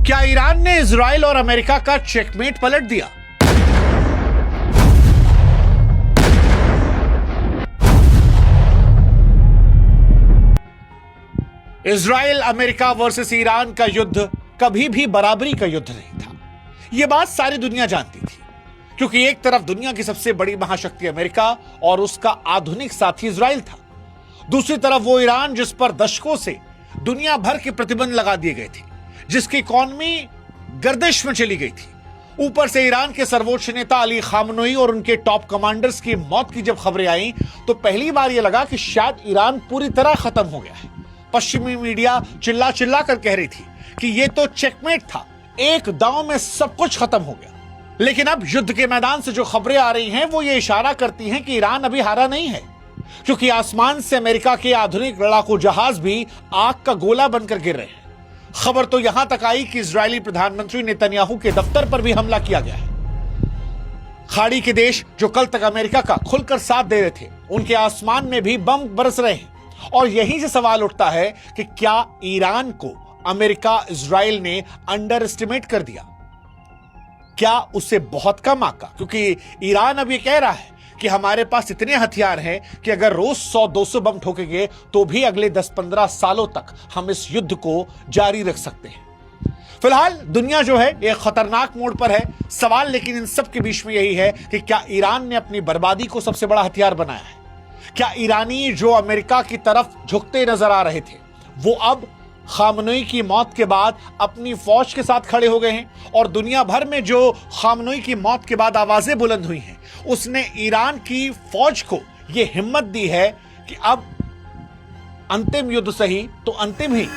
क्या ईरान ने इजराइल और अमेरिका का चेकमेट पलट दिया? इजराइल अमेरिका वर्सेस ईरान का युद्ध कभी भी बराबरी का युद्ध नहीं था। यह बात सारी दुनिया जानती थी, क्योंकि एक तरफ दुनिया की सबसे बड़ी महाशक्ति अमेरिका और उसका आधुनिक साथी इजराइल था, दूसरी तरफ वो ईरान जिस पर दशकों से दुनिया भर के प्रतिबंध लगा दिए गए थे, जिसकी इकॉनमी गर्दिश में चली गई थी। ऊपर से ईरान के सर्वोच्च नेता अली खामनोई और उनके टॉप कमांडर्स की मौत की जब खबरें आई तो पहली बार यह लगा कि शायद ईरान पूरी तरह खत्म हो गया है। पश्चिमी मीडिया चिल्ला चिल्ला कर कह रही थी कि यह तो चेकमेट था, एक दांव में सब कुछ खत्म हो गया। लेकिन अब युद्ध के मैदान से जो खबरें आ रही हैं वो ये इशारा करती हैं कि ईरान अभी हारा नहीं है, क्योंकि आसमान से अमेरिका के आधुनिक लड़ाकू जहाज भी आग का गोला बनकर गिर रहे हैं। खबर तो यहां तक आई कि इजरायली प्रधानमंत्री नेतन्याहू के दफ्तर पर भी हमला किया गया है। खाड़ी के देश जो कल तक अमेरिका का खुलकर साथ दे रहे थे, उनके आसमान में भी बम बरस रहे हैं। और यहीं से सवाल उठता है कि क्या ईरान को अमेरिका इजराइल ने अंडर एस्टिमेट कर दिया? क्या उससे बहुत कम आका? क्योंकि ईरान अब यह कह रहा है कि हमारे पास इतने हथियार हैं कि अगर रोज 100-200 बम ठोकेंगे तो भी अगले 10-15 सालों तक हम इस युद्ध को जारी रख सकते हैं। फिलहाल दुनिया जो है एक खतरनाक मोड़ पर है। सवाल लेकिन इन सब के बीच में यही है कि क्या ईरान ने अपनी बर्बादी को सबसे बड़ा हथियार बनाया है? क्या ईरानी जो अमेरिका की तरफ झुकते नजर आ रहे थे वो अब खामनोई की मौत के बाद अपनी फौज के साथ खड़े हो गए हैं? और दुनिया भर में जो खामनोई की मौत के बाद आवाजें बुलंद हुई हैं, उसने ईरान की फौज को यह हिम्मत दी है कि अब अंतिम युद्ध सही तो अंतिम ही